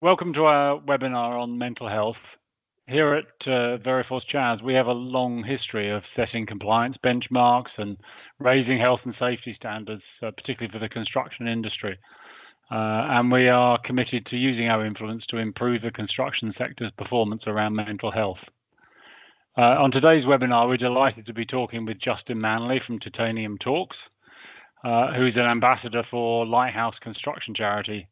Welcome to our webinar on mental health. Here at Veriforce Chaz, we have a long history of setting compliance benchmarks and raising health and safety standards, particularly for the construction industry. And we are committed to using our influence to improve the construction sector's performance around mental health. On today's webinar, we're delighted to be talking with Justin Manley from Titanium Talks, who's an ambassador for Lighthouse Construction Charity,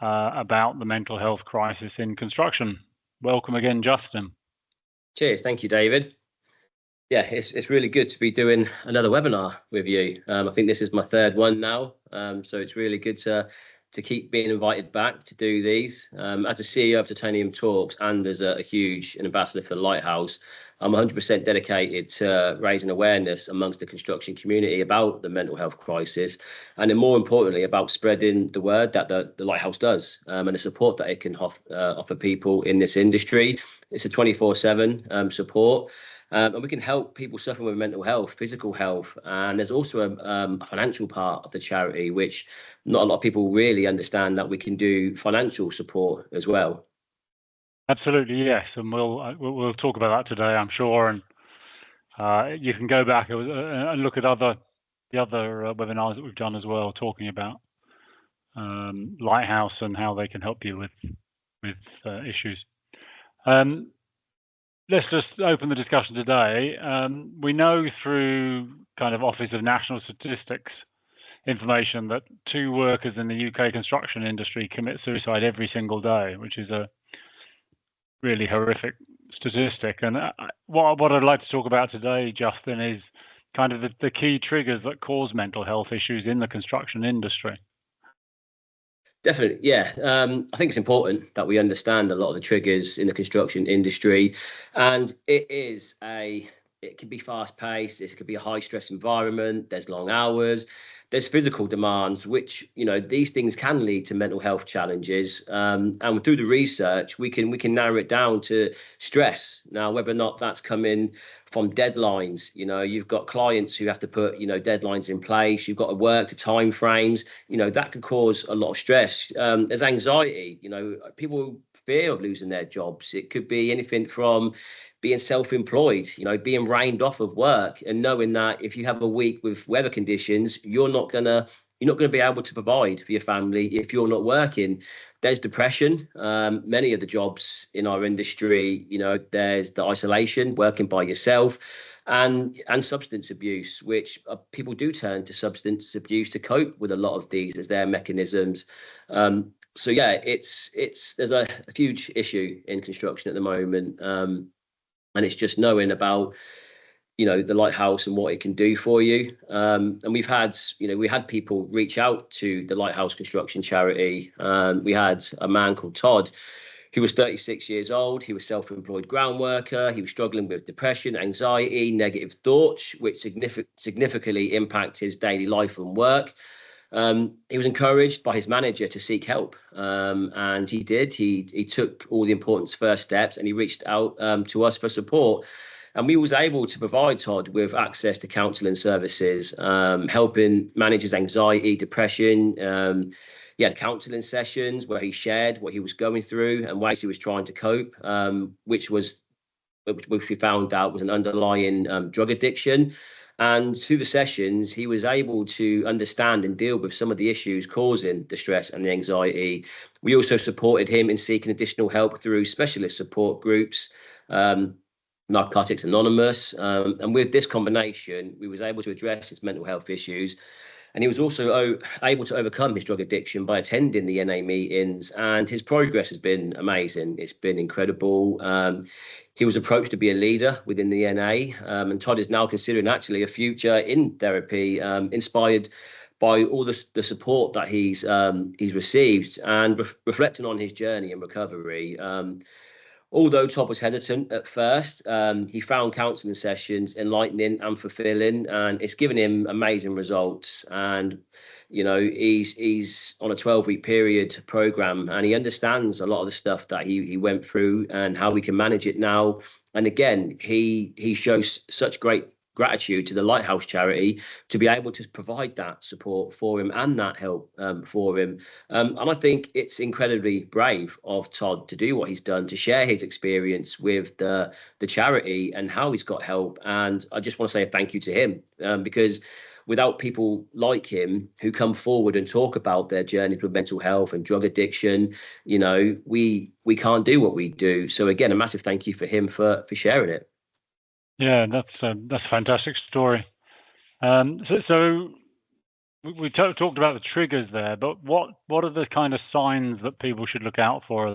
about the mental health crisis in construction. Welcome again, Justin. Cheers. Thank you, David. Yeah, it's really good to be doing another webinar with you. I think this is my third one now, so it's really good to keep being invited back to do these. As a CEO of Titanium Talks and as a huge ambassador for the Lighthouse, I'm 100% dedicated to raising awareness amongst the construction community about the mental health crisis, and then more importantly about spreading the word that the Lighthouse does, and the support that it can offer people in this industry. It's a 24/7 support. And we can help people suffering with mental health, physical health, and there's also a financial part of the charity, which not a lot of people really understand, that we can do financial support as well. Absolutely, yes, and we'll talk about that today, I'm sure. And you can go back and look at the other webinars that we've done as well, talking about Lighthouse and how they can help you with issues. Let's just open the discussion today. We know through kind of Office of National Statistics information that 2 workers in the UK construction industry commit suicide every single day, which is a really horrific statistic. And what I'd like to talk about today, Justin, is kind of the key triggers that cause mental health issues in the construction industry. Definitely, yeah. I think it's important that we understand a lot of the triggers in the construction industry, and it can be fast paced. It could be a high stress environment. There's long hours. There's physical demands, which, these things can lead to mental health challenges. And through the research, we can narrow it down to stress. Now, whether or not that's coming from deadlines, you've got clients who have to put, deadlines in place. You've got to work to time frames. That could cause a lot of stress. There's anxiety. People fear of losing their jobs. It could be anything from being self-employed, being rained off of work, and knowing that if you have a week with weather conditions, you're not gonna be able to provide for your family if you're not working. There's depression. Many of the jobs in our industry, there's the isolation, working by yourself, and substance abuse, which people do turn to substance abuse to cope with a lot of these as their mechanisms. So yeah, there's a huge issue in construction at the moment. And it's just knowing about, the Lighthouse and what it can do for you. And we had people reach out to the Lighthouse Construction Charity. We had a man called Todd, who was 36 years old. He was self-employed ground worker. He was struggling with depression, anxiety, negative thoughts, which significantly impact his daily life and work. He was encouraged by his manager to seek help, and he did. He took all the important first steps, and he reached out to us for support. And we was able to provide Todd with access to counselling services, helping manage his anxiety, depression. He had counselling sessions where he shared what he was going through and ways he was trying to cope, which we found out was an underlying drug addiction. And through the sessions, he was able to understand and deal with some of the issues causing the stress and the anxiety. We also supported him in seeking additional help through specialist support groups, Narcotics Anonymous. And with this combination, we was able to address his mental health issues. And he was also able to overcome his drug addiction by attending the NA meetings, and his progress has been amazing. It's been incredible. He was approached to be a leader within the NA, and Todd is now considering actually a future in therapy, inspired by all the support that he's received, and reflecting on his journey and recovery. Although Todd was hesitant at first, he found counselling sessions enlightening and fulfilling, and it's given him amazing results. And he's on a 12-week period program, and he understands a lot of the stuff that he went through and how we can manage it now. And again, he shows such great gratitude to the Lighthouse Charity to be able to provide that support for him and that help for him. And I think it's incredibly brave of Todd to do what he's done, to share his experience with the charity and how he's got help. And I just want to say a thank you to him, because without people like him who come forward and talk about their journey with mental health and drug addiction, we can't do what we do. So again, a massive thank you for him for sharing it. Yeah, that's a fantastic story. So we talked about the triggers there, but what are the kind of signs that people should look out for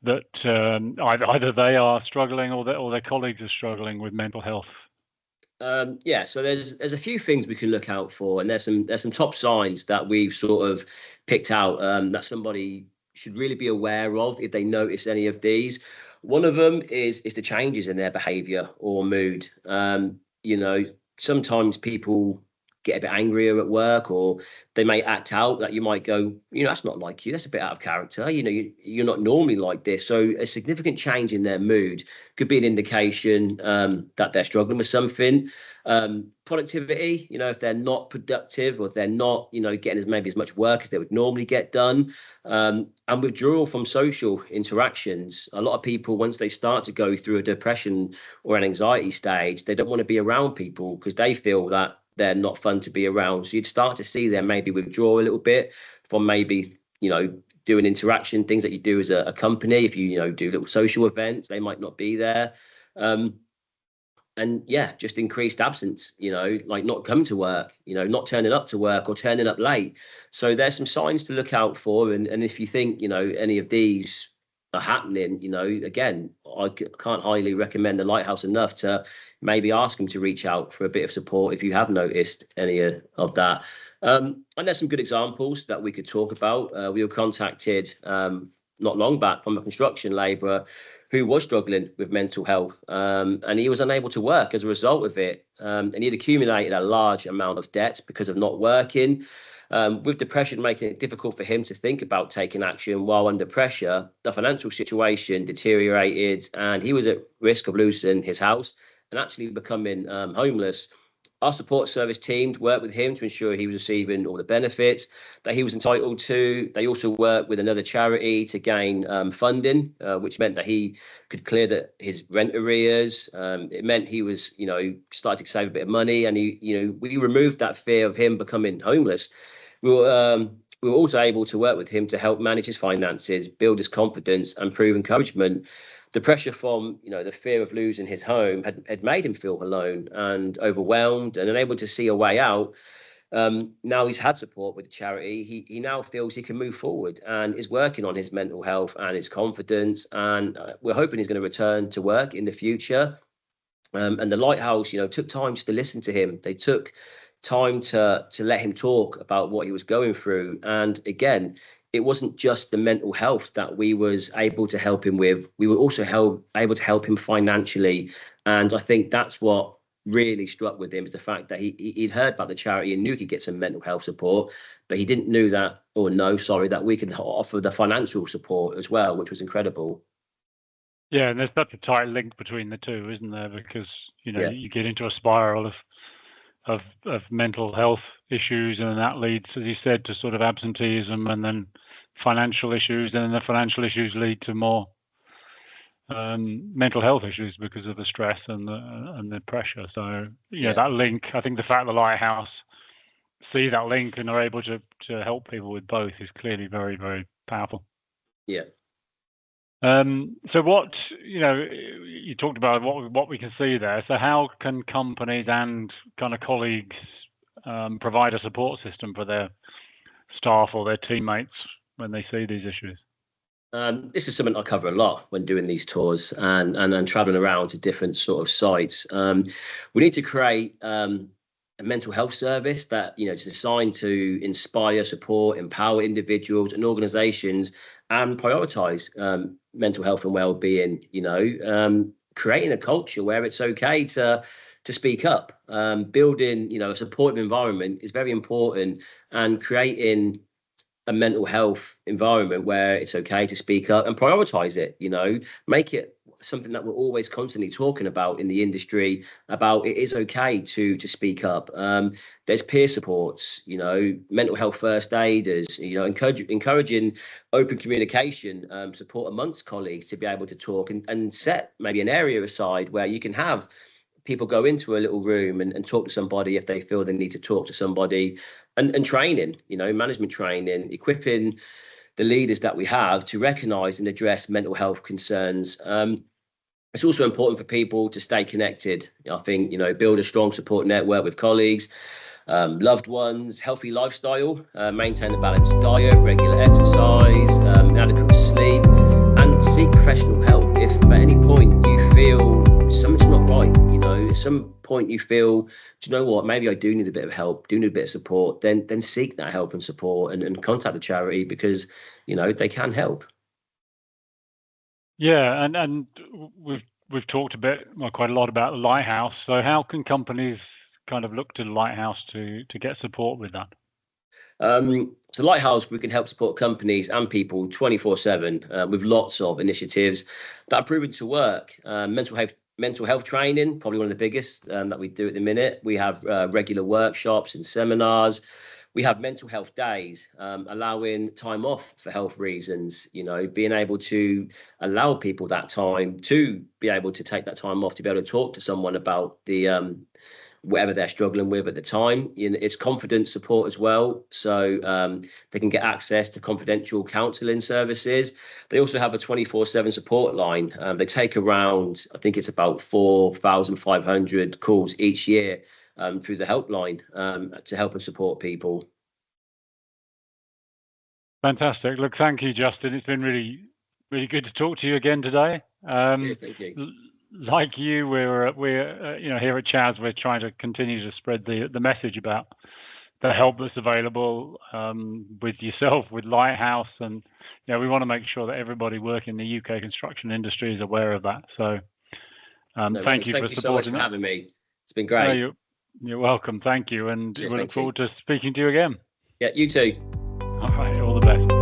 that either they are struggling or their colleagues are struggling with mental health? So there's a few things we can look out for, and there's some top signs that we've sort of picked out that somebody should really be aware of if they notice any of these. One of them is the changes in their behavior or mood. Sometimes people get a bit angrier at work, or they may act out that you might go, that's not like you, that's a bit out of character, you're not normally like this. So a significant change in their mood could be an indication that they're struggling with something. Productivity, if they're not productive, or if they're not getting as much work as they would normally get done. And withdrawal from social interactions. A lot of people, once they start to go through a depression or an anxiety stage, they don't want to be around people because they feel that they're not fun to be around. So you'd start to see them maybe withdraw a little bit from maybe, doing interaction, things that you do as a company. If you, do little social events, they might not be there. And yeah, just increased absence, like not coming to work, not turning up to work or turning up late. So there's some signs to look out for. And if you think, any of these are happening, again, I can't highly recommend the Lighthouse enough to maybe ask them to reach out for a bit of support if you have noticed any of that. And there's some good examples that we could talk about. We were contacted not long back from a construction labourer who was struggling with mental health, and he was unable to work as a result of it. And he'd accumulated a large amount of debt because of not working. With depression making it difficult for him to think about taking action while under pressure, the financial situation deteriorated and he was at risk of losing his house and actually becoming homeless. Our support service team worked with him to ensure he was receiving all the benefits that he was entitled to. They also worked with another charity to gain funding, which meant that he could clear his rent arrears. It meant he was, started to save a bit of money, and we removed that fear of him becoming homeless. We were also able to work with him to help manage his finances, build his confidence, and prove encouragement. The pressure from, the fear of losing his home had made him feel alone and overwhelmed and unable to see a way out. Now he's had support with the charity. He now feels he can move forward and is working on his mental health and his confidence. And we're hoping he's going to return to work in the future. And the Lighthouse, took time just to listen to him. They took time to let him talk about what he was going through. And again, it wasn't just the mental health that we was able to help him with. We were also able to help him financially. And I think that's what really struck with him, is the fact that he'd heard about the charity and knew he could get some mental health support, but he didn't know that we could offer the financial support as well, which was incredible. Yeah, and there's such a tight link between the two, isn't there? Because, you get into a spiral of mental health issues, and that leads, as you said, to sort of absenteeism, and then financial issues, and then the financial issues lead to more mental health issues because of the stress and the pressure. So that link, I think the fact the Lighthouse see that link and are able to help people with both is clearly very, very powerful. Yeah. So what, you talked about what we can see there. So how can companies and kind of colleagues provide a support system for their staff or their teammates when they see these issues? This is something I cover a lot when doing these tours and traveling around to different sort of sites. We need to create a mental health service that is designed to inspire, support, empower individuals and organizations and prioritize mental health and well-being. Creating a culture where it's okay to speak up. Building a supportive environment is very important, and creating a mental health environment where it's okay to speak up and prioritize it, make it something that we're always constantly talking about in the industry, about it is okay to speak up. There's peer supports, mental health first aiders, encouraging open communication, support amongst colleagues to be able to talk, and set maybe an area aside where you can have people go into a little room and talk to somebody if they feel they need to talk to somebody, and training, management training, equipping the leaders that we have to recognise and address mental health concerns. It's also important for people to stay connected. I think, build a strong support network with colleagues, loved ones, healthy lifestyle, maintain a balanced diet, regular exercise, adequate sleep, and seek professional help if at any point you feel something's not right. At some point you feel, do you know what, maybe I do need a bit of help, do need a bit of support, then seek that help and support, and contact the charity, because they can help. Yeah, and we've talked quite a lot about the Lighthouse. So how can companies kind of look to the Lighthouse to get support with that? So Lighthouse, we can help support companies and people 24/7 with lots of initiatives that are proven to work. Mental health training, probably one of the biggest that we do at the minute. We have regular workshops and seminars. We have mental health days, allowing time off for health reasons, being able to allow people that time to be able to take that time off to be able to talk to someone about the whatever they're struggling with at the time. It's confidence support as well. So they can get access to confidential counselling services. They also have a 24/7 support line. They take around, I think it's about 4,500 calls each year through the helpline to help and support people. Fantastic. Look, thank you, Justin. It's been really, really good to talk to you again today. Yes, thank you. Like you, we're here at Chaz, we're trying to continue to spread the message about the help that's available with yourself, with Lighthouse, and we want to make sure that everybody working in the UK construction industry is aware of that. So thank you so much for having me. It's been great. No, you're welcome. Thank you, and we look forward to speaking to you again. Yeah, you too. All right, all the best.